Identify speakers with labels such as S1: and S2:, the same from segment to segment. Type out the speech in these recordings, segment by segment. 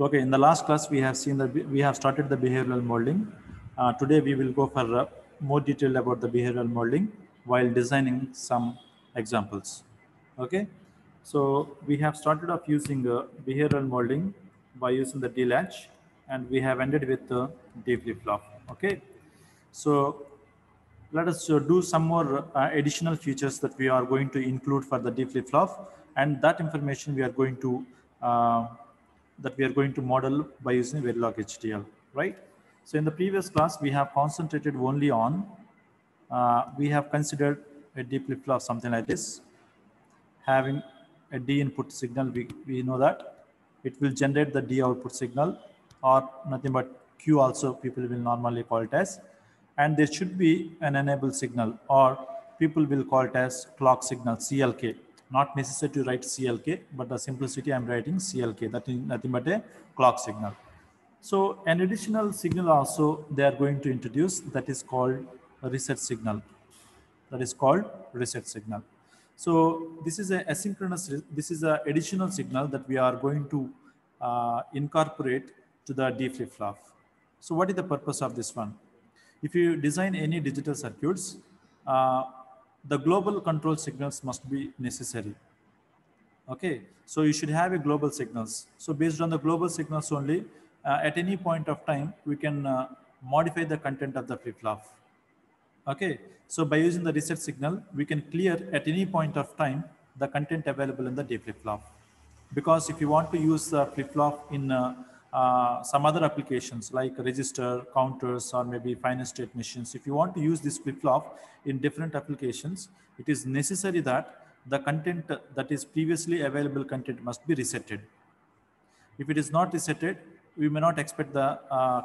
S1: Okay, in the last class, we have seen that we have started the behavioral modeling. Today, we will go for more detail about the behavioral modeling while designing some examples. Okay, so we have started off using behavioral modeling by using the D-latch, and we have ended with the D flip-flop. Okay, so let us do some more additional features that we are going to include for the D flip-flop, and that information we are going to model by using Verilog HDL, right? So in the previous class, we have concentrated only on, we have considered a D flip-flop something like this, having a D input signal. We know that it will generate the D output signal, or nothing but Q also people will normally call it as, and there should be an enable signal, or people will call it as clock signal, CLK. Not necessary to write CLK, but the simplicity I'm writing CLK, that is nothing but a clock signal. So an additional signal also they are going to introduce, that is called a reset signal. That is called reset signal. So this is a asynchronous, this is an additional signal that we are going to incorporate to the D flip-flop. So what is the purpose of this one? If you design any digital circuits, uh, the global control signals must be necessary. Okay, so you should have a global signals. So based on the global signals only, at any point of time, we can modify the content of the flip-flop. Okay, so by using the reset signal, we can clear at any point of time the content available in the D flip-flop. Because if you want to use the flip-flop in some other applications like register, counters, or maybe finite state machines, if you want to use this flip-flop in different applications, it is necessary that the content that is previously available content must be resetted. If it is not resetted, we may not expect the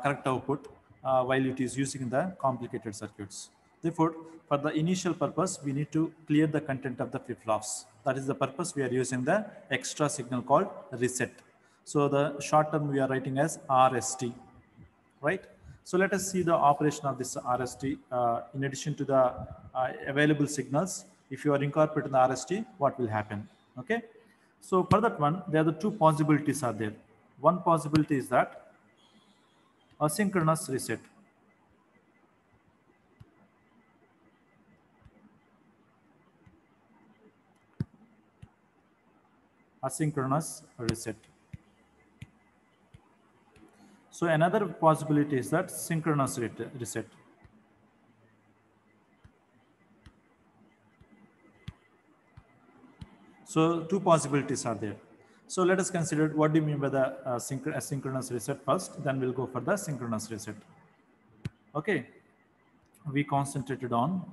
S1: correct output while it is using the complicated circuits. Therefore, for the initial purpose, we need to clear the content of the flip-flops. That is the purpose we are using the extra signal called reset. So the short term we are writing as RST, right? So let us see the operation of this RST in addition to the available signals. If you are incorporating the RST, what will happen? Okay. So for that one, there are the two possibilities are there. One possibility is that asynchronous reset. Asynchronous reset. So another possibility is that synchronous reset. So two possibilities are there. So let us consider what do you mean by the asynchronous reset first, then we'll go for the synchronous reset. Okay, we concentrated on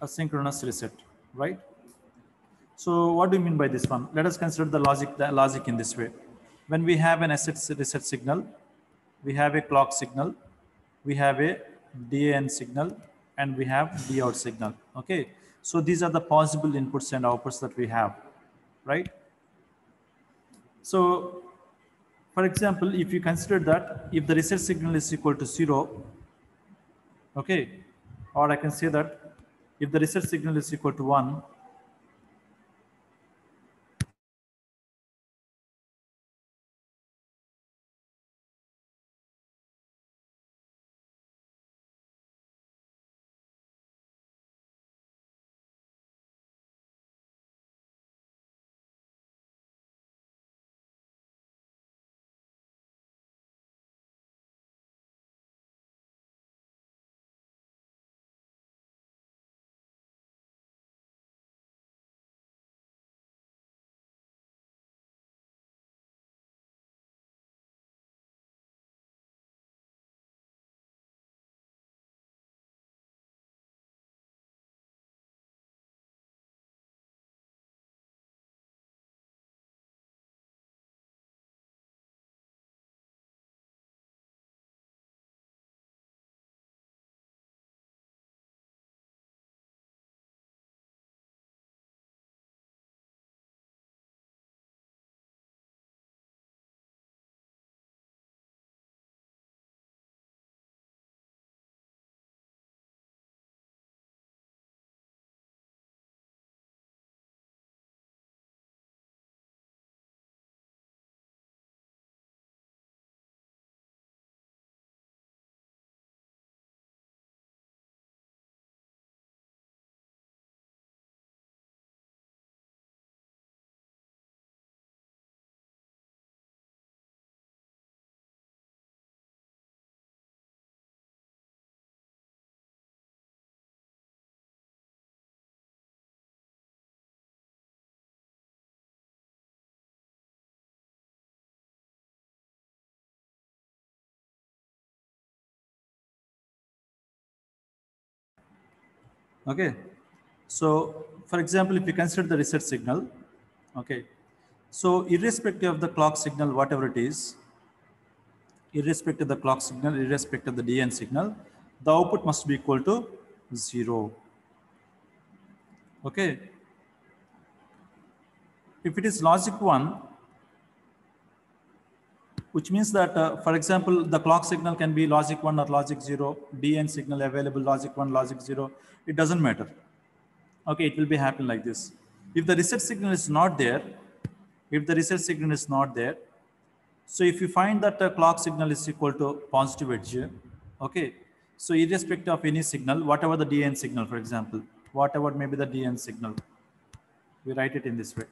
S1: asynchronous reset, right? So what do you mean by this one? Let us consider the logic in this way. When we have an asset reset signal, we have a clock signal, we have a DAN signal, and we have D out signal. Okay. So these are the possible inputs and outputs that we have, right? So for example, if you consider that if the reset signal is equal to 0, okay, or I can say that if the reset signal is equal to 1, Okay. So for example, if you consider the reset signal, okay. So irrespective of the clock signal, whatever it is, irrespective of the clock signal, irrespective of the DN signal, the output must be equal to 0. Okay. If it is logic 1, which means that, for example, the clock signal can be logic 1 or logic 0, DN signal available logic 1, logic 0, it doesn't matter. Okay, it will be happen like this. If the reset signal is not there, if the reset signal is not there, so if you find that the clock signal is equal to positive edge, okay, so irrespective of any signal, whatever the DN signal, for example, whatever may be the DN signal, we write it in this way.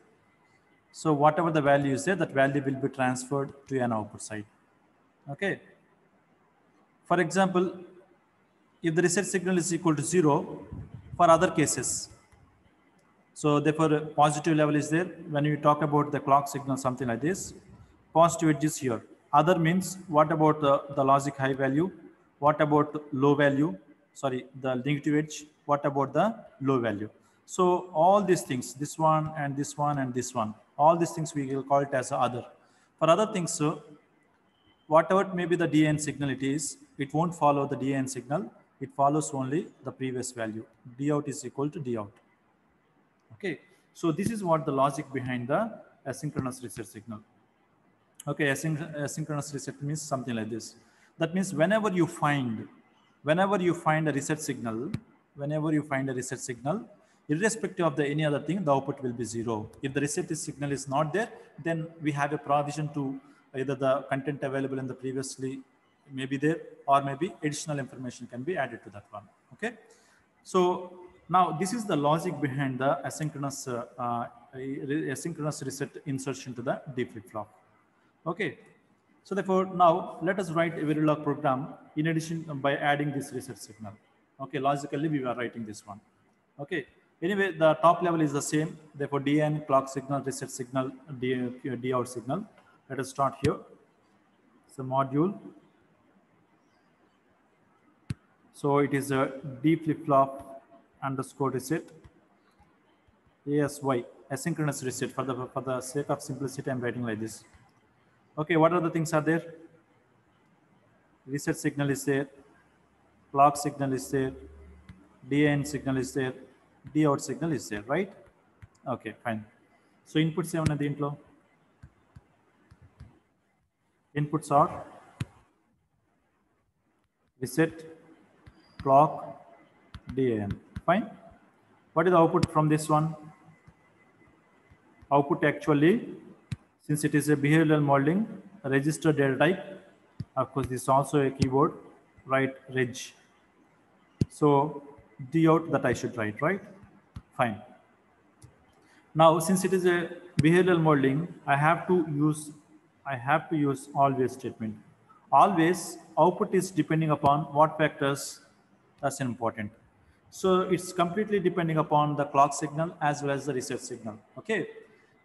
S1: So whatever the value is there, that value will be transferred to an output side. Okay. For example, if the reset signal is equal to 0 for other cases, so therefore positive level is there. When you talk about the clock signal, something like this, positive edge is here. Other means what about the logic high value? What about low value? Sorry, the negative edge. What about the low value? So all these things, this one and this one and this one, all these things we will call it as other. For other things, so whatever may be the DN signal it won't follow the DN signal. It follows only the previous value. D out is equal to D out. Okay, so this is what the logic behind the asynchronous reset signal. Okay, asynchronous reset means something like this. That means whenever you find a reset signal, irrespective of the any other thing, the output will be 0. If the reset signal is not there, then we have a provision to either the content available in the previously may be there, or maybe additional information can be added to that one. Okay, so now this is the logic behind the asynchronous reset insertion to the D flip-flop. Okay, so therefore now let us write a Verilog program in addition by adding this reset signal. Okay, logically we are writing this one. Okay, anyway the top level is the same. Therefore DN, clock signal, reset signal, D out signal. Let us start here. So module. So it is a D flip-flop underscore reset ASY, asynchronous reset. For the sake of simplicity, I'm writing like this. Okay, what other things are there? Reset signal is there, clock signal is there, DN signal is there, D out signal is there, right? Okay, fine. So inputs ఏమన్నా దీంట్లో? Inputs are reset, clock, DN. Fine. What is the output from this one? Output actually, since it is a behavioral modeling, register data type. Of course, this is also a keyword, right? Reg. So D out that I should write, right? Fine. Now, since it is a behavioral modeling, I have to use always statement. Always output is depending upon what factors. That's important. So it's completely depending upon the clock signal as well as the reset signal. Okay,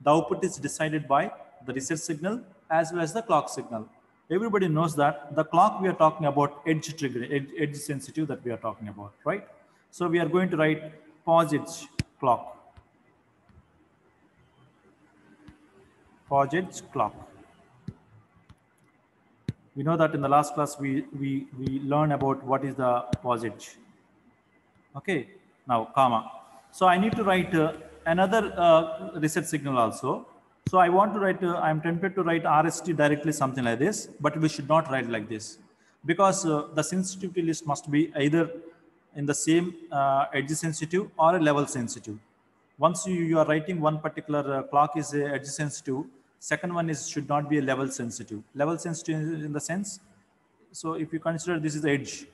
S1: the output is decided by the reset signal as well as the clock signal. Everybody knows that the clock we are talking about edge trigger, edge sensitive that we are talking about, right? So we are going to write pause edge clock. Pause edge clock. We know that in the last class we learned about what is the pause edge. Okay, now comma. So I need to write another reset signal also. So I want to write, I'm tempted to write RST directly, something like this, but we should not write like this because the sensitivity list must be either in the same edge sensitive or a level sensitive. Once you are writing one particular clock is a edge sensitive, second one is should not be a level sensitive. Level sensitive in the sense, so if you consider this is edge,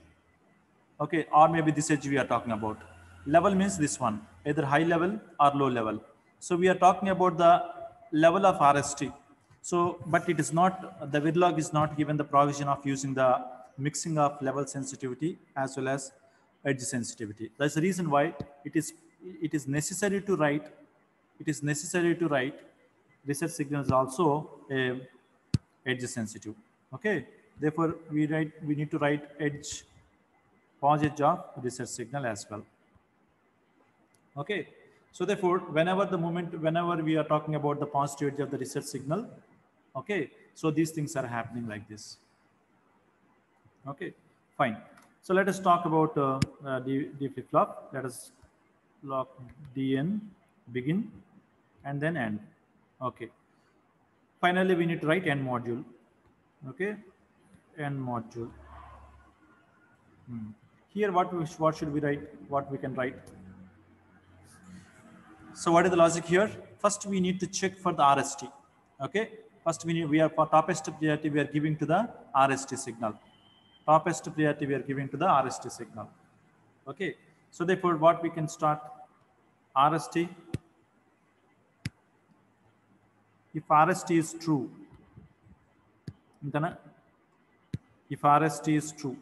S1: okay, or maybe this edge we are talking about. Level means this one, either high level or low level. So we are talking about the level of RST. So, but it is not, the Verilog is not given the provision of using the mixing of level sensitivity as well as edge sensitivity. That's the reason why it is necessary to write, reset signal is also a edge sensitive. Okay, therefore we need to write edge, pause edge of reset signal as well. Okay. So therefore, whenever we are talking about the positive edge of the reset signal, okay, so these things are happening like this. Okay, fine. So let us talk about D flip-flop. Let us lock DN, begin, and then end. Okay. Finally, we need to write end module. Okay, end module. Here, what should we write? What we can write? So what is the logic here? First, we need to check for the RST. Okay. First, we are for topest priority, we are giving to the RST signal. Topest priority, we are giving to the RST signal. Okay. So therefore, what we can start RST. If RST is true, if RST is true,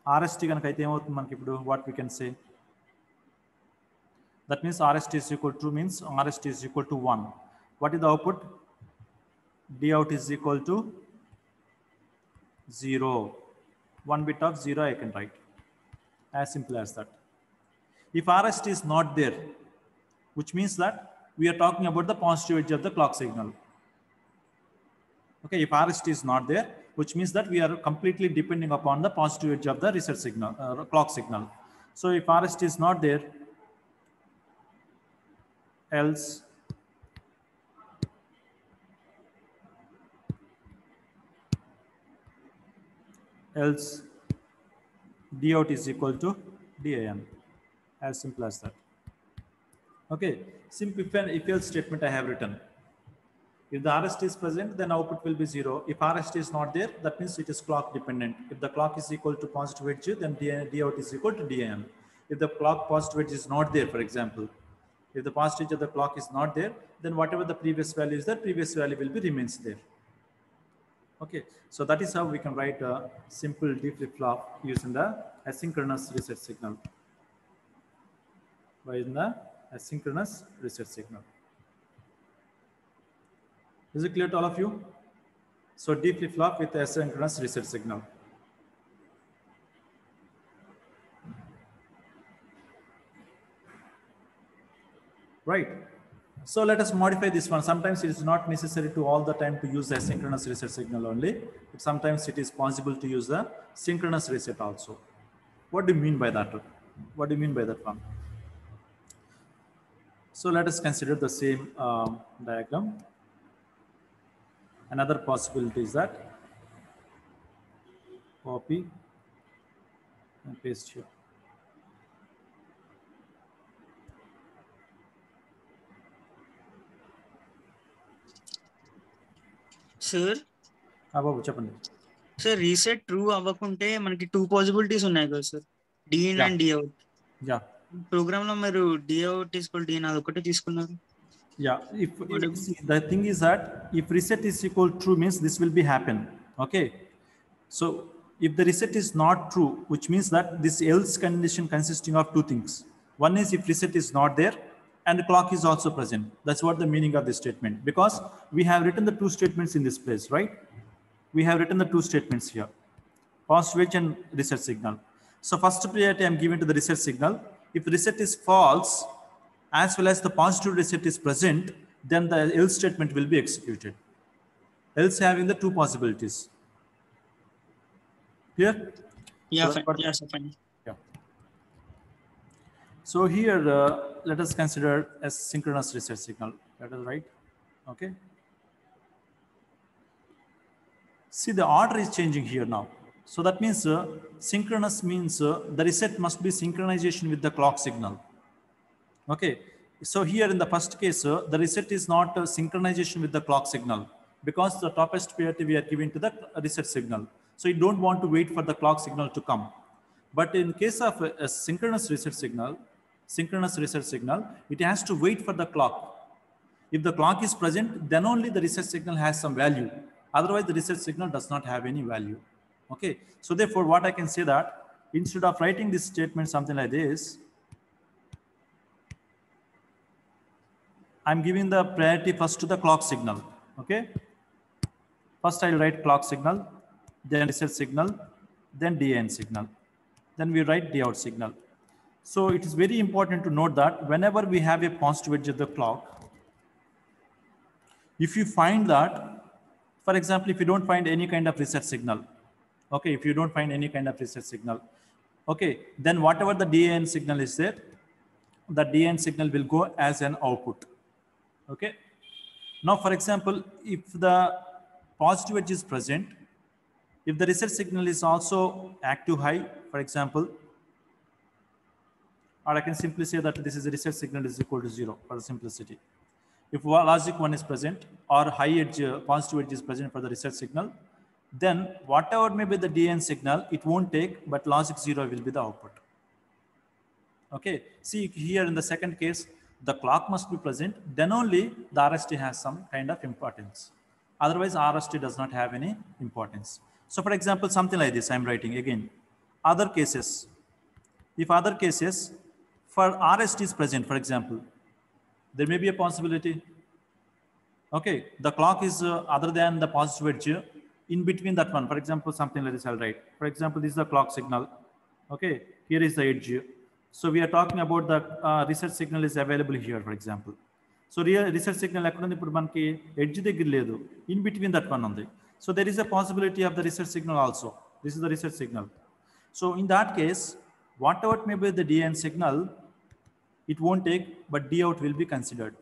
S1: RST ganaka aithe emavutund manaki ippudu what we can say? That means RST is equal to means RST is equal to 1. What is the output? D out is equal to 0. 1 bit of 0 I can write. As simple as that. If RST is not there, which means that we are talking about the positive edge of the clock signal. Okay, if RST is not there, which means that we are completely depending upon the positive edge of the reset signal, clock signal. So if RST is not there, else D out is equal to DIN. As simple as that. Okay, simple if else statement I have written. If the RST is present, then output will be 0. If RST is not there, that means it is clock dependent. If the clock is equal to positive edge, then D out is equal to DIN. If the clock positive edge is not there, for example, if the positive edge of the clock is not there, then whatever the previous value is, that previous value will be remains there. Okay, so that is how we can write a simple D flip-flop using the asynchronous reset signal. By using the asynchronous reset signal. Is it clear to all of you? So D flip-flop with asynchronous reset signal. Right. So let us modify this one. Sometimes it is not necessary to all the time to use the asynchronous reset signal only. But sometimes it is possible to use the synchronous reset also. What do you mean by that? What do you mean by that one? So let us consider the same diagram. Another possibility is that copy and paste here.
S2: Sir,
S1: బాబు చెప్పండి.
S2: Sir, reset true అవ్వకుంటే మనకి 2 possibilities ఉన్నాయి కదా sir, D in and D out.
S1: Yeah.
S2: Program లో మీరు D out equal D in అది ఒకటే తీసుకున్నారు.
S1: Yeah, if see, the thing is that if reset is equal true means this will be happen. Okay, so if the reset is not true, which means that this else condition consisting of two things. One is if reset is not there and the clock is also present. That's what the meaning of this statement, because we have written the two statements in this place, right? We have written the two statements here, positive edge and reset signal. So first priority I'm giving to the reset signal. If reset is false as well as the positive reset is present, then the else statement will be executed. Else having the two possibilities. Clear?
S2: Yeah, yeah, sir, fine.
S1: Yeah. So here, let us consider as synchronous reset signal. That is right. Okay. See, the order is changing here now. So that means synchronous means the reset must be synchronization with the clock signal. Okay. So here in the first case, the reset is not synchronization with the clock signal, because the topest priority we are giving to the reset signal. So you don't want to wait for the clock signal to come. But in case of a synchronous reset signal, it has to wait for the clock. If the clock is present, then only the reset signal has some value. Otherwise, the reset signal does not have any value. Okay. So therefore, what I can say that instead of writing this statement something like this, I'm giving the priority first to the clock signal. Okay. First, I'll write clock signal, then reset signal, then DIN signal. Then we write D out signal. So it is very important to note that whenever we have a positive edge of the clock, if you find that, for example, if you don't find any kind of reset signal, okay, if you don't find any kind of reset signal, okay, then whatever the DAN signal is there, the DAN signal will go as an output. Okay. Now, for example, if the positive edge is present, if the reset signal is also active high, for example, or I can simply say that this is a reset signal is equal to 0 for the simplicity. If logic 1 is present or high edge, positive edge is present for the reset signal, then whatever may be the DN signal, it won't take, but logic 0 will be the output. Okay, see here in the second case, the clock must be present, then only the RST has some kind of importance. Otherwise, RST does not have any importance. So for example, something like this, I'm writing again, other cases. If other cases, for RST is present, for example, there may be a possibility. Okay, the clock is other than the positive edge, in between that one. For example, something like this I'll write. For example, this is the clock signal. Okay, here is the edge. So we are talking about the reset signal is available here, for example. So reset signal edge in between that one on the. So there is a possibility of the reset signal also. This is the reset signal. So in that case, whatever may be the DN signal, it won't take, but D out will be considered.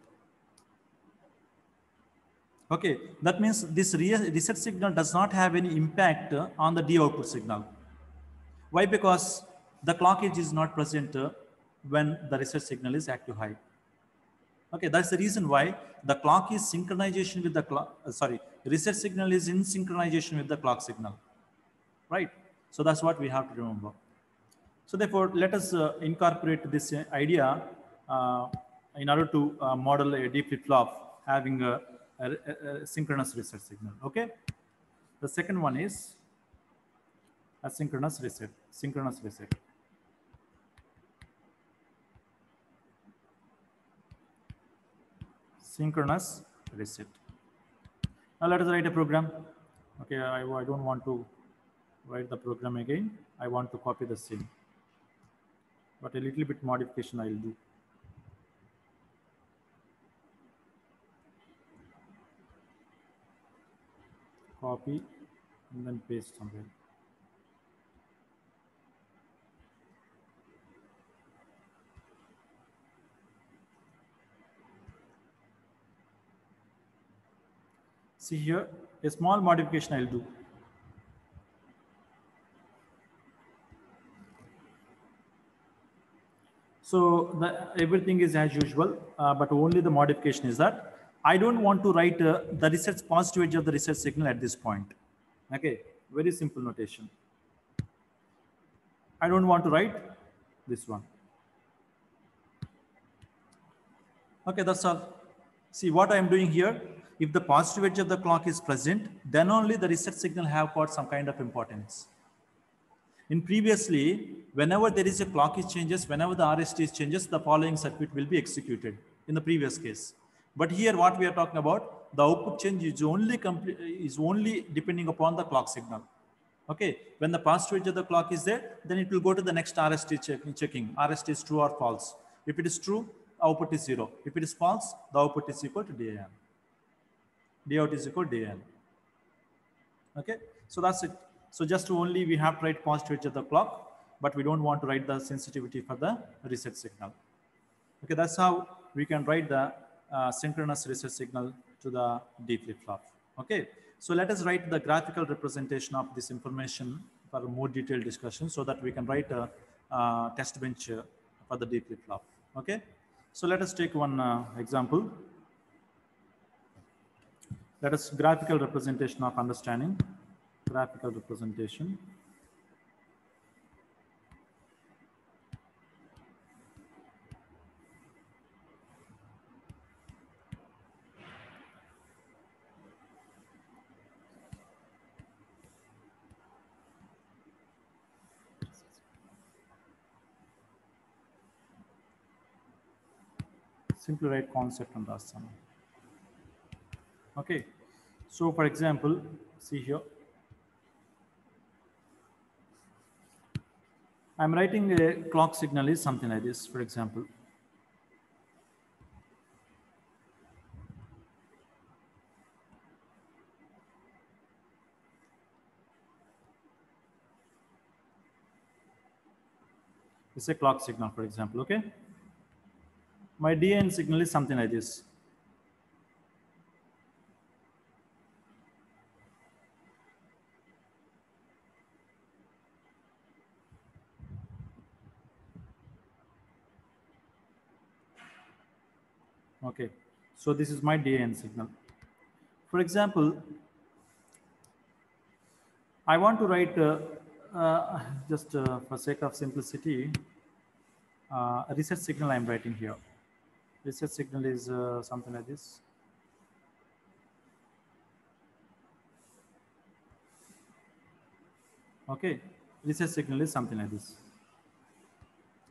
S1: Okay, that means this reset signal does not have any impact on the D output signal. Why? Because the clock edge is not present when the reset signal is active high. Okay, that's the reason why the clock is synchronization with the clock. Reset signal is in synchronization with the clock signal, right? So that's what we have to remember. So therefore, let us incorporate this idea in order to model a D flip-flop having a synchronous reset signal. Okay. The second one is asynchronous reset. Synchronous reset. Synchronous reset. Now let us write a program. Okay, I don't want to write the program again. I want to copy the same, but a little bit modification I'll do. Copy and then paste somewhere. See here, a small modification I'll do. So everything is as usual, but only the modification is that I don't want to write the reset positive edge of the reset signal at this point. Okay, very simple notation. I don't want to write this one. Okay, that's all. See what I'm doing here. If the positive edge of the clock is present, then only the reset signal have got some kind of importance. In previously, whenever there is a clock is changes, whenever the RST is changes, the following circuit will be executed in the previous case. But here what we are talking about, the output change is only depending upon the clock signal. Okay, when the positive edge of the clock is there, then it will go to the next RST checking. RST is true or false. If it is true, output is 0. If it is false, the output is equal to DAN. D out is equal to DAN. Okay, so that's it. So just only we have to write positive edge of the clock, but we don't want to write the sensitivity for the reset signal. Okay, that's how we can write the synchronous reset signal to the D flip-flop. Okay, so let us write the graphical representation of this information for a more detailed discussion so that we can write a test bench for the D flip-flop. Okay, so let us take one example. Let us graphical representation of understanding. Graphical representation. Simply write concept and Rasana. Okay, so for example, see here. I'm writing a clock signal is something like this, for example. It's a clock signal, for example, okay? My DN signal is something like this. Okay, so this is my DN signal. For example, I want to write, just for sake of simplicity, a reset signal I'm writing here. Reset signal is something like this. Okay, reset signal is something like this.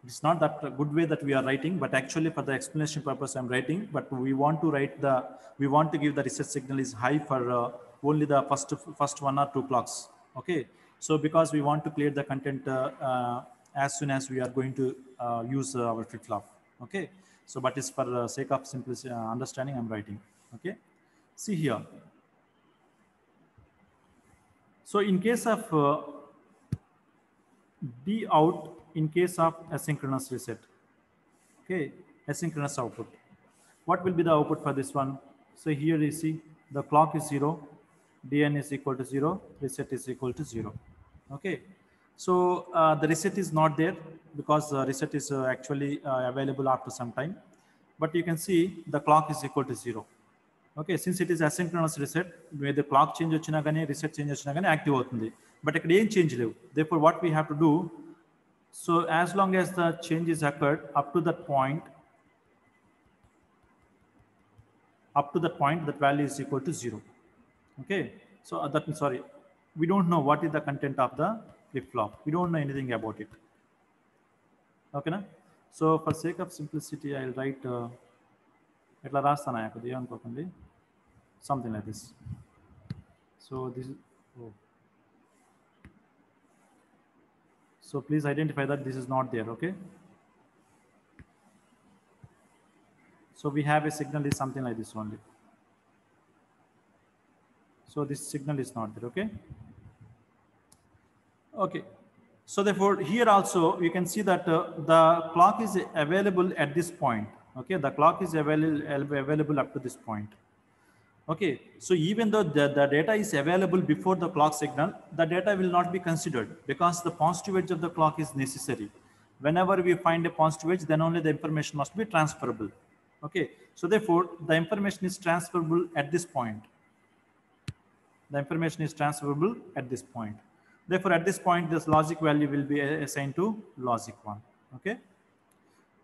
S1: It's not that a good way that we are writing, but actually for the explanation purpose I'm writing, but we want to write we want to give the reset signal is high for only the first 1 or 2 clocks. Okay, so because we want to clear the content as soon as we are going to use our flip-flop. Okay, so but it's for sake of simplicity understanding I'm writing. Okay, see here. So in case of D out, in case of asynchronous reset, okay, asynchronous output, what will be the output for this one? So here you see the clock is 0, DN is equal to 0, reset is equal to 0. Okay, so the reset is not there because reset is actually available after some time, but you can see the clock is equal to 0. Okay, since it is asynchronous reset, where the clock change ochina gaani, reset change ochina gaani active avutundi, but ikkada em change levu. Therefore what we have to do, so as long as the change is occurred up to that point, that value is equal to 0. Okay, so that means, sorry, we don't know what is the content of the flip-flop. We don't know anything about it. Okay, na? So for sake of simplicity, I'll write something like this. So this is, oh. So please identify that this is not there. Okay, so we have a signal is something like this only. So this signal is not there. Okay, okay, so therefore here also you can see that the clock is available at this point. Okay, the clock is available up to this point. Okay, so even though the data is available before the clock signal, the data will not be considered because the positive edge of the clock is necessary. Whenever we find a positive edge, then only the information must be transferable. Okay, so therefore the information is transferable at this point. The information is transferable at this point. Therefore, at this point, this logic value will be assigned to logic 1. Okay.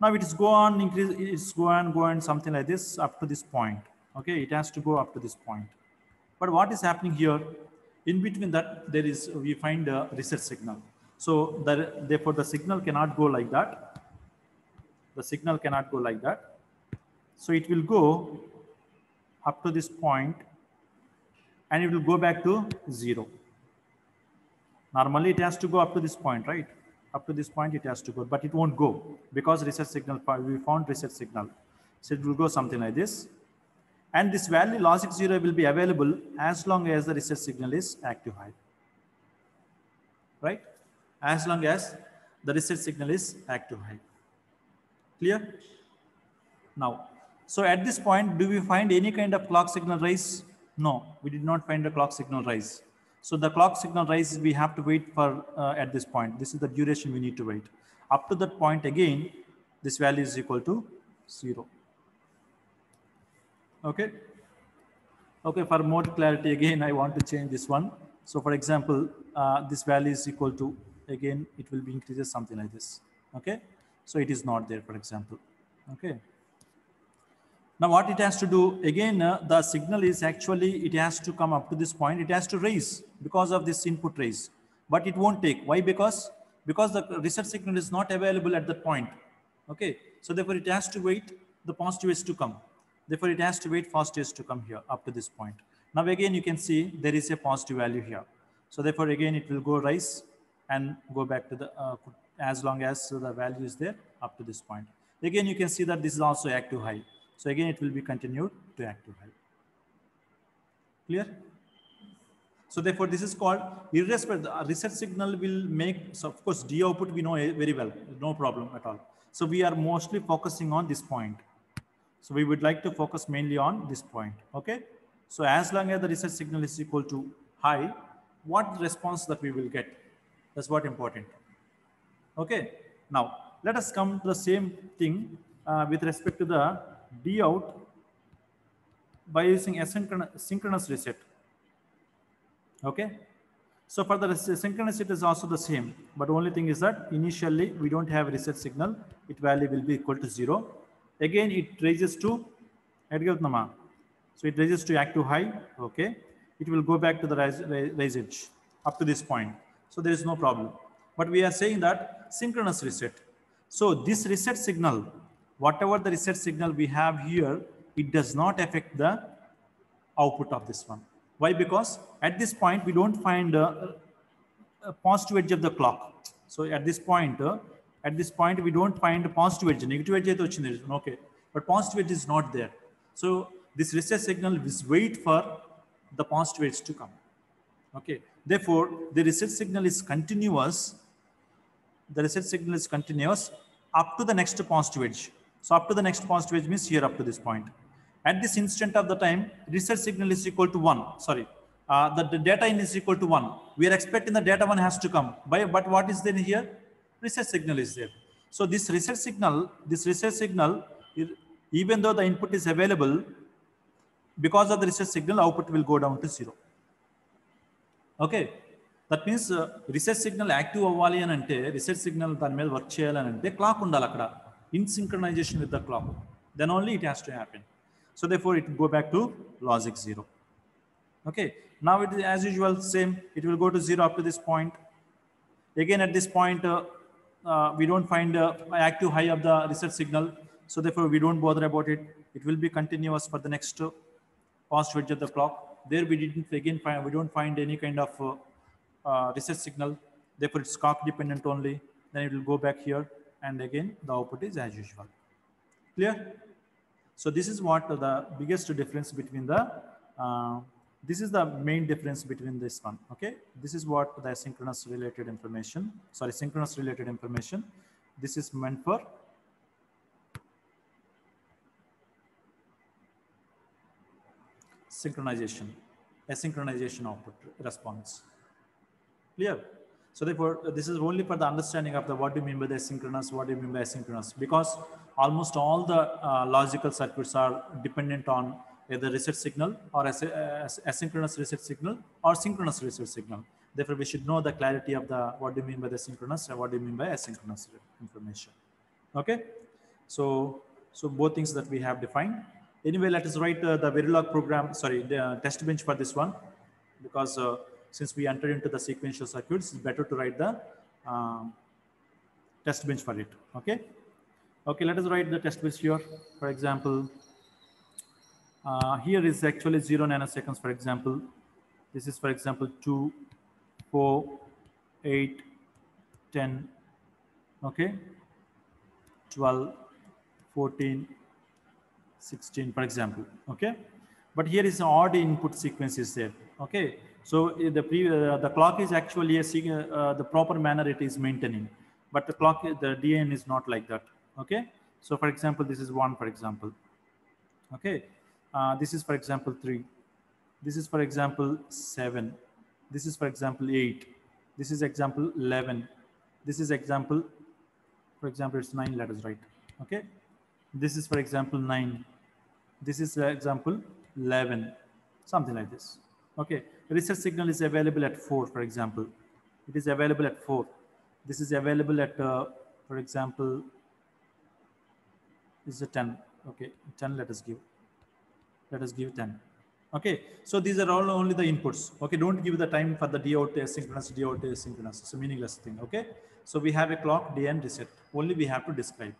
S1: Now it is go on increase, it's go on something like this up to this point. Okay, it has to go up to this point. But what is happening here? In between that, there is we find a reset signal. So therefore the signal cannot go like that. The signal cannot go like that. So it will go up to this point, and it will go back to 0. Normally it has to go up to this point, right? Up to this point it has to go, but it won't go because reset signal, we found reset signal. So it will go something like this. And this value logic 0 will be available as long as the reset signal is active high. Right? As long as the reset signal is active high. Clear? Now, so at this point, do we find any kind of clock signal rise? No, we did not find a clock signal rise. So the clock signal rise, we have to wait for at this point. This is the duration we need to wait. Up to that point again, this value is equal to 0. Okay. Okay, for more clarity, again, I want to change this one. So for example, this value is equal to, again, it will be increases something like this. Okay. So it is not there, for example. Okay. Now what it has to do, again, the signal is actually, it has to come up to this point. It has to raise because of this input raise, but it won't take. Why? Because the reset signal is not available at that point. Okay. So therefore it has to wait the positive is to come. Therefore it has to wait fast is to come here up to this point. Now again, you can see there is a positive value here. So therefore again, it will go rise and go back to the, as long as the value is there up to this point. Again, you can see that this is also active high. So again, it will be continued to active high. Clear? So therefore, this is called irrespective. The reset signal will make, so of course, D output we know very well, no problem at all. So we are mostly focusing on this point. So we would like to focus mainly on this point, okay? So as long as the reset signal is equal to high, what response that we will get? That's what important. Okay, now let us come to the same thing with respect to the D out by using synchronous reset. Okay, so for the synchronous it is also the same, but only thing is that initially we don't have reset signal, its value will be equal to 0. Again, it raises to, so it raises to active high, okay. It will go back to the rise edge up to this point. So there is no problem. But we are saying that synchronous reset. So this reset signal, whatever the reset signal we have here, it does not affect the output of this one. Why? Because at this point, we don't find a positive edge of the clock. So at this point, we don't find a positive edge. Negative edge, okay, but positive edge is not there. So this reset signal is wait for the positive edge to come. Okay. Therefore, the reset signal is continuous. The reset signal is continuous up to the next positive edge. So up to the next positive edge means here up to this point. At this instant of the time, reset signal is equal to 1. Sorry, the data in is equal to 1. We are expecting the data 1 has to come. But what is there here? Reset signal is there. So this reset signal, even though the input is available, because of the reset signal, output will go down to 0. Okay. That means reset signal active avvali అని అంటే reset signal దాని మీద work చేయాలని అంటే clock ఉండాలి అక్కడ in synchronization with the clock. Then only it has to happen. So therefore, it will go back to logic 0. Okay. Now it is as usual same. It will go to 0 up to this point. Again at this point, we don't find active high of the reset signal. So therefore, we don't bother about it. It will be continuous for the next positive edge of the clock. There we didn't again find, we don't find any kind of reset signal. Therefore, it's clock dependent only. Then it will go back here, and again the output is as usual. Clear? So this is what the biggest difference between the this is the main difference between this one. Okay, this is what the synchronous related information. Sorry, synchronous related information. This is meant for synchronization, asynchronization output response. Clear? So therefore, this is only for the understanding of the what do you mean by the synchronous, what do you mean by asynchronous, because almost all the logical circuits are dependent on either reset signal or asynchronous reset signal or synchronous reset signal. Therefore, we should know the clarity of the what do you mean by the synchronous and what do you mean by asynchronous information. Okay, so both things that we have defined. Anyway, let us write the Verilog program, sorry, the test bench for this one, because since we entered into the sequential circuits, it's better to write the test bench for it. Okay. Okay, let us write the test bench here. For example, here is actually 0 nanoseconds, for example. This is, for example, 2, 4, 8, 10, okay, 12, 14, 16, for example, okay. But here is an odd input sequence is there, okay. So the clock is actually the proper manner it is maintaining, but the clock, the DN is not like that, okay. So for example, this is 1, for example, okay. This is, for example, 3. This is, for example, 7. This is, for example, 8. This is example 11. This is example, for example, it's 9. Let us write, okay. This is, for example, 9. This is example 11, something like this. Okay, reset signal is available at 4, for example. It is available at 4. This is available at, for example, this is a 10. Okay, 10. Let us give 10. Okay, so these are all only the inputs. Okay, don't give the time for the D out asynchronous, D out asynchronous. It's a meaningless thing. Okay, so we have a clock, D and reset. Only we have to describe,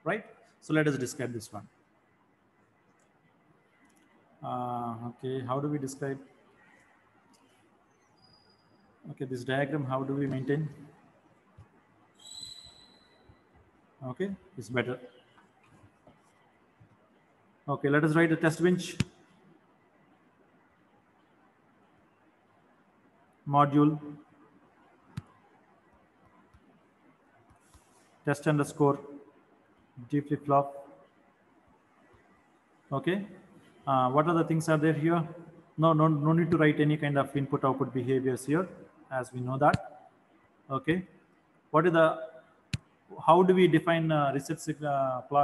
S1: right? So let us describe this one. Okay, how do we describe? Okay, this diagram, how do we maintain? Okay, it's better. Okay, let us write a test bench. Module test underscore D flip flop. Okay, what other things are there here? No need to write any kind of input output behaviors here, as we know that. Okay, what is the, how do we define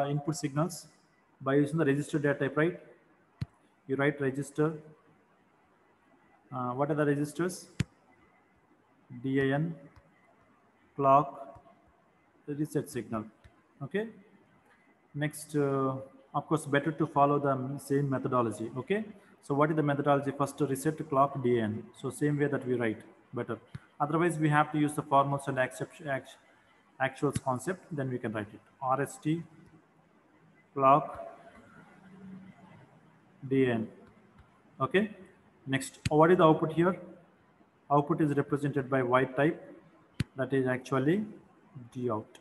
S1: input signals? By using the register data type, right? You write register. What are the registers? DIN, clock, reset signal. Okay. Next, of course, better to follow the same methodology. Okay. So what is the methodology? First, to reset clock DN. So same way that we write, better. Otherwise, we have to use the formals and actuals concept. Then we can write it. RST clock DN. Okay. Next, what is the output here? Output is represented by white type. That is actually D out.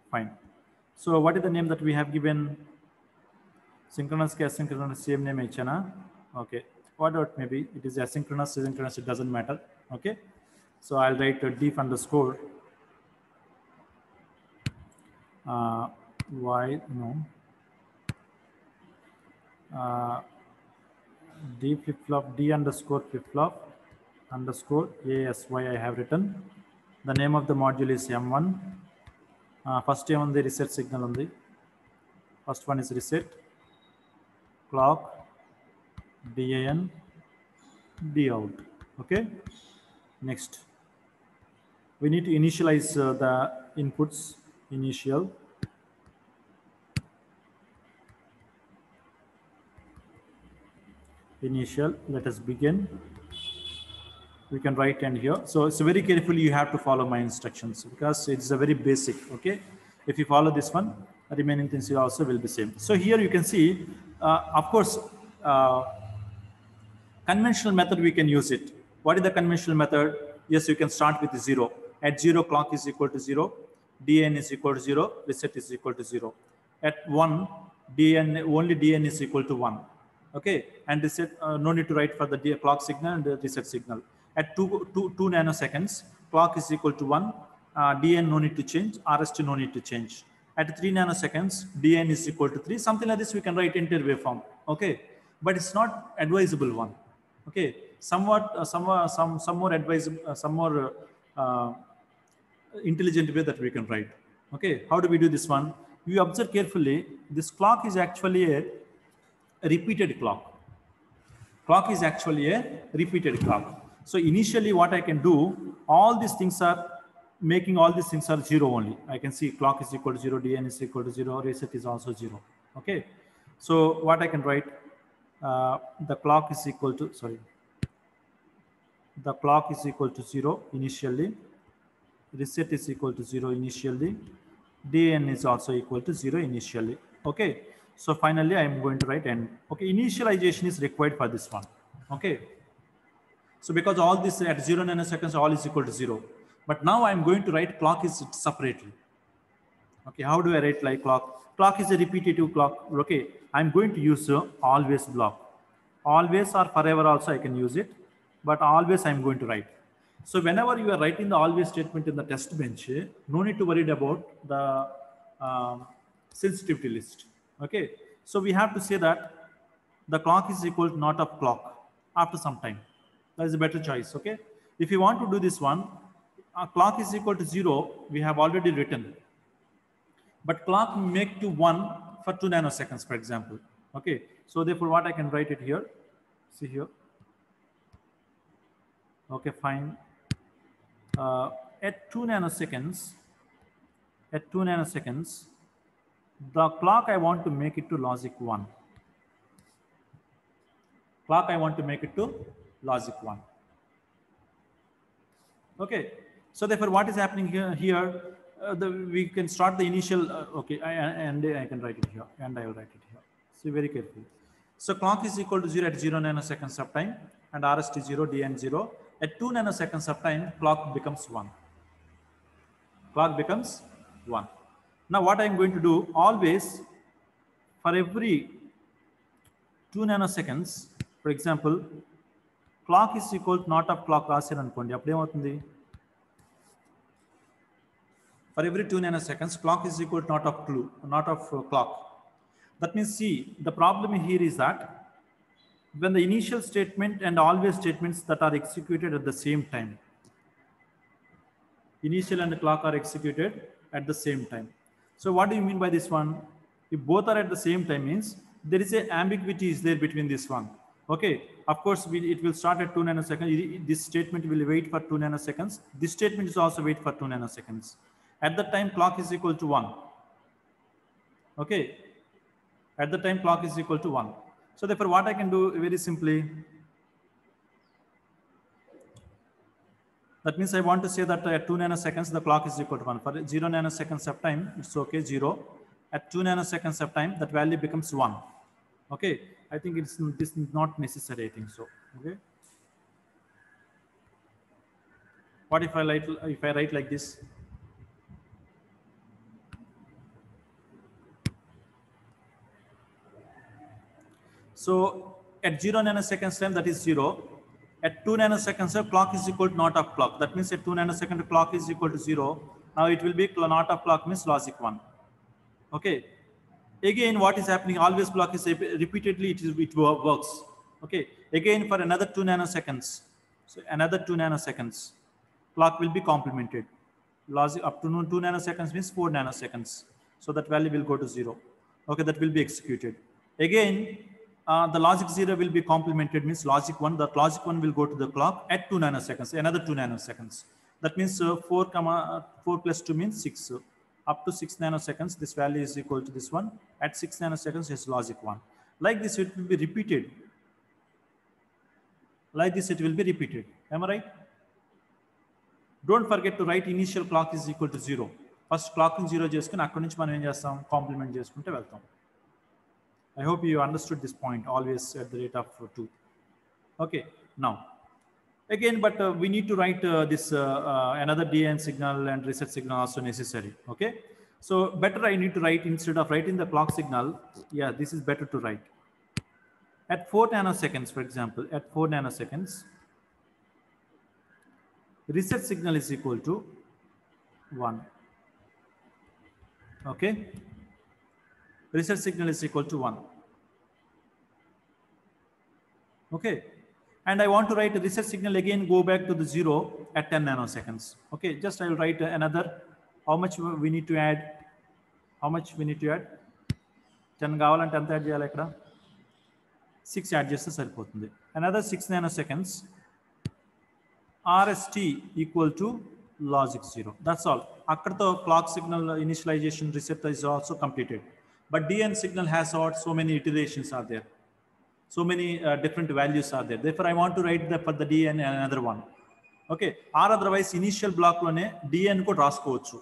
S1: Fine. So what is the name that we have given? Synchronous, asynchronous, same name HNA. Okay. Whatever it may be, it is asynchronous, asynchronous, it doesn't matter. Okay. So I'll write a diff underscore y, no, D flip flop, D underscore flip flop underscore ASY I have written. The name of the module is M1. First time on the reset signal on the first one is reset clock DIN D out. Okay. Next, we need to initialize the inputs. Initial let us begin. We can write and here. So it's very carefully you have to follow my instructions because it's a very basic. Okay, if you follow this one, the remaining things also will be same. So here you can see, of course, conventional method we can use it. What is the conventional method? Yes, you can start with 0. At 0, clock is equal to 0, DN is equal to 0, reset is equal to 0. At 1, DN, only DN is equal to 1. Okay, and reset, no need to write for the clock signal and the reset signal. At 2 nanoseconds, clock is equal to 1, DN no need to change, RST no need to change. At 3 nanoseconds, DN is equal to 3. Something like this we can write entire waveform. Okay, but it's not advisable one. Okay, some more advisable, some more intelligent way that we can write. Okay, how do we do this one? You observe carefully. This clock is actually a repeated clock. Clock is actually a repeated clock. So initially what I can do, all these things are making all these things are 0 only. I can see clock is equal to 0, DN is equal to 0, reset is also 0. Okay. So what I can write, the clock is equal to, sorry, the clock is equal to 0 initially, reset is equal to 0 initially, DN is also equal to 0 initially. Okay. So finally I am going to write end. Okay, initialization is required for this one. Okay. So because all this at 0 nanoseconds, all is equal to 0. But now I am going to write clock is separately. Okay, how do I write like clock? Clock is a repetitive clock. Okay, I am going to use always block. Always or forever also I can use it, but always I am going to write. So whenever you are writing the always statement in the test bench, no need to worry about the sensitivity list. Okay, so we have to say that the clock is equal to not of clock after some time. That is a better choice. Okay, if you want to do this one, clock is equal to 0, we have already written, but clock make to 1 for 2 nanoseconds, for example. Okay, so therefore what I can write it here, see here. Okay, fine. At 2 nanoseconds, the clock I want to make it to logic 1. Clock I want to make it to logic 1. Okay, so therefore what is happening here? We can start the initial. Okay, and I can write it here, and I will write it here. See very carefully. So clock is equal to 0 at 0 nanoseconds of time, and RST 0, DN 0, At 2 nanoseconds of time, clock becomes 1. Clock becomes 1. Now what I'm going to do, always for every 2 nanoseconds, for example, clock is equal to not of clock రాశారు అనుకోండి అప్పుడు ఏమవుతుంది for every 2 nanoseconds clock is equal to not of clock. That means see, the problem here is that when the initial statement and always statements that are executed at the same time, initial and the clock are executed at the same time. So what do you mean by this one? If both are at the same time means there is a ambiguity is there between this one. Okay, of course it will start at 2 nanoseconds. This statement will wait for 2 nanoseconds. This statement is also wait for 2 nanoseconds. At that time clock is equal to 1. Okay, at the time clock is equal to 1. So therefore what I can do very simply, that means I want to say that at 2 nanoseconds the clock is equal to 1. For 0 nanoseconds of time it's okay, 0. At 2 nanoseconds of time that value becomes 1. Okay, I think this is not necessary, I think so. Okay, what if I write like this? So at 0 nanoseconds time that is 0. At 2 nanoseconds the clock is equal to not of clock. That means at 2 nanoseconds the clock is equal to 0. Now it will be not of clock means logic 1. Okay, again what is happening, always clock is repeatedly it works. Okay, again for another 2 nanoseconds, so another 2 nanoseconds clock will be complemented. Logic up to 2 nanoseconds means 4 nanoseconds, so that value will go to 0. Okay, that will be executed again. The logic 0 will be complemented means logic 1. The logic 1 will go to the clock at 2 nanoseconds, another 2 nanoseconds. That means 4 plus 2 means 6. Up to 6 nanoseconds, this value is equal to this one. At 6 nanoseconds is logic 1. Like this, it will be repeated. Like this, it will be repeated. Am I right? Don't forget to write initial clock is equal to 0. First clock in 0 చేసుకొని అక్కడ నుంచి మనం ఏం చేస్తాం, complement చేసుకుంటే వెళ్తాం. I hope you understood this point, always at the rate of 2. Okay, now again, but we need to write this another DN signal and reset signal also necessary. Okay, so better I need to write, instead of writing the clock signal, yeah, this is better to write at 4 nanoseconds. For example, at 4 nanoseconds reset signal is equal to 1. Okay, reset signal is equal to 1. Okay, and I want to write a reset signal again, go back to the 0 at 10 nanoseconds. Okay, just I will write another, how much we need to add, 10 కావాలంటే ఎంత add చేయాలి ఇక్కడ, 6 add చేస్తే సరిపోతుంది. Another 6 nanoseconds RST equal to logic 0. That's all. అక్కడతో clock signal initialization reset is also completed. But DN signal has so many iterations are there. So many different values are there. Therefore, I want to write for the DN another one. Okay. Or otherwise, initial block lone DN ko raskochu.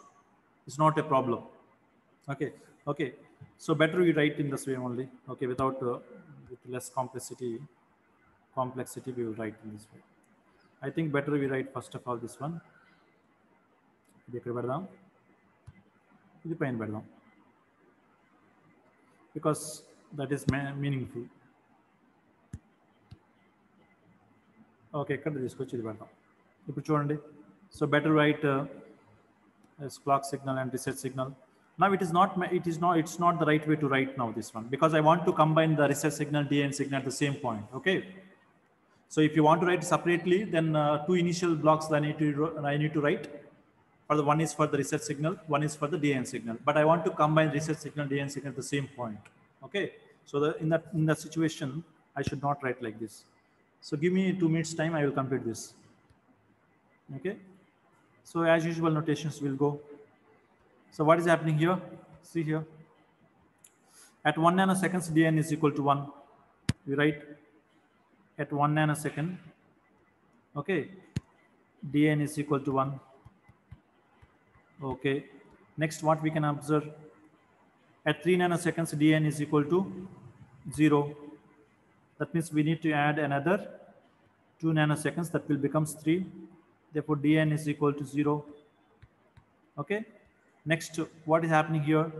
S1: It's not a problem. Okay. Okay. So better we write in this way only. Okay. Without with less complexity, we will write in this way. I think better we write first of all this one. ఇది ఎక్కడ పెడదాం, ఇది పైన పెడదాం, because that is meaningful. Okay, ఇక్కడ తీసుకొచ్చి ఇది పెడదాం. ఇప్పుడు చూడండి, so better write as clock signal and reset signal. Now it's not the right way to write now this one, because I want to combine the reset signal, DN signal at the same point. Okay, so if you want to write separately, then 2 initial blocks I need to write. For the one is for the reset signal, one is for the DN signal. But I want to combine reset signal, DN signal at the same point. Okay, so in that situation, I should not write like this. So give me 2 minutes time, I will complete this. Okay, so as usual notations will go. So what is happening here? See here. At 1 nanoseconds, DN is equal to 1. We write at 1 nanosecond. Okay, DN is equal to 1. Okay, next what we can observe, at 3 nanoseconds DN is equal to 0. That means we need to add another 2 nanoseconds, that will becomes 3. Therefore, dn is equal to 0. Okay. Next, what is happening here?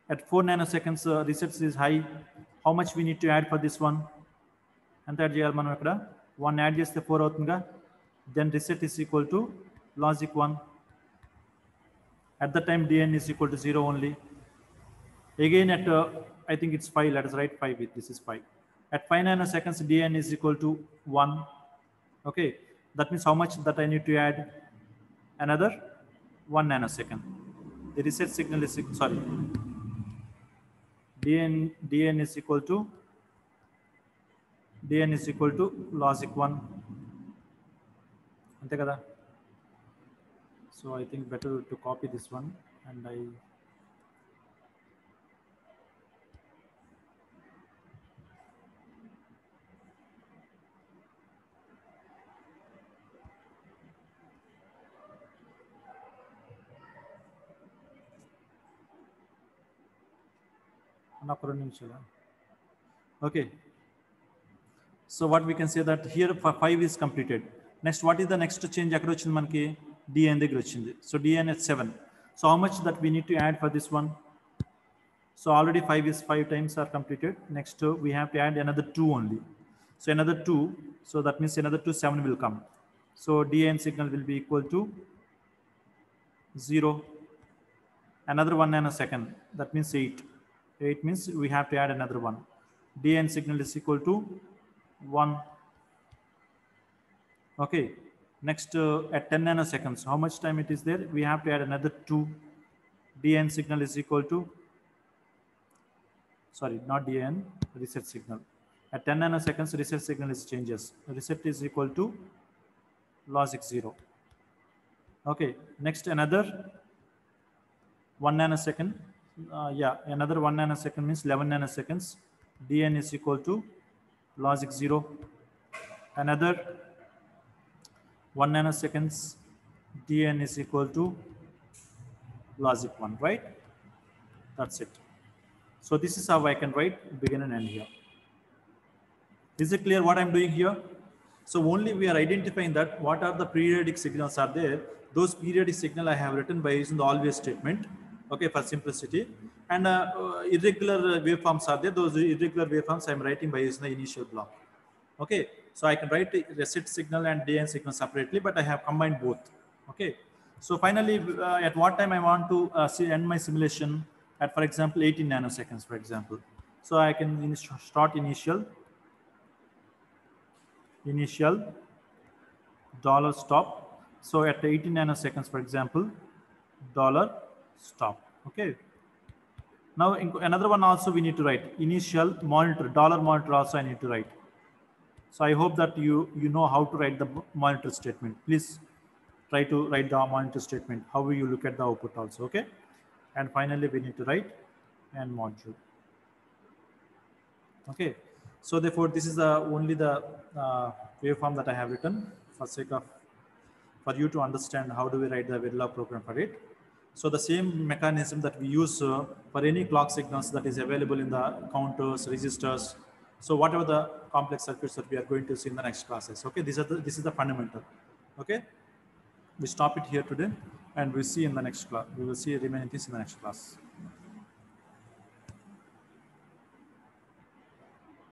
S1: At 4 nanoseconds, reset is high. How much we need to add for this one? And that one add just the 4 avutunga. Then reset is equal to logic 1. At the time, dn is equal to 0 only. Again, at I think it's 5. Let us write 5. This is 5. At 5 nanoseconds, dn is equal to 1. Okay, that means how much that I need to add? Another 1 nanosecond. The reset signal is sorry. dn is equal to logic 1. Ante kada? So I think better to copy this one, and I okay. So what we can say that here 5 is completed. Next, what is the next change? dn. So dn is 7. So how much that we need to add for this one? So already 5 times are completed. Next, we have to add another 2 only. So another 2. So that means another 2, 7 will come. So dn signal will be equal to 0. Another 1 nanosecond. That means 8. 8 means we have to add another 1. dn signal is equal to 1. Okay. Next, at 10 nanoseconds, how much time it is there? We have to add another 2. dn signal is equal to, sorry, not dn, reset signal. At 10 nanoseconds, reset signal is changes. Reset is equal to logic 0. Okay. Next, another 1 nanosecond. Another 1 nanosecond means 11 nanoseconds. dn is equal to logic 0. Another 1 nanoseconds, dn is equal to logic 1, right? That's it. So this is how I can write begin and end here. Is it clear what I'm doing here? So only we are identifying that what are the periodic signals are there. Those periodic signal I have written by using the always statement. Okay, for simplicity. And irregular waveforms are there. Those irregular waveforms I'm writing by using the initial block. Okay, so I can write the reset signal and dn signal separately, but I have combined both. Okay, so finally, at what time I want to end my simulation? At, for example, 18 nanoseconds, for example. So I can start initial dollar stop. So at 18 nanoseconds, for example, dollar stop. Okay. Now another one also we need to write initial monitor, dollar monitor also I need to write. So I hope that you know how to write the monitor statement. Please try to write the monitor statement. How will you look at the output also? Okay. And finally we need to write and module. Okay. So therefore this is only the waveform that I have written for sake of for you to understand how do we write the Verilog program for it. So the same mechanism that we use for any clock signals that is available in the counters, registers. So whatever the complex circuits that we are going to see in the next classes. Okay, this is the fundamental. Okay, we stop it here today, and we'll see in the next class. We will see remaining things in the next class.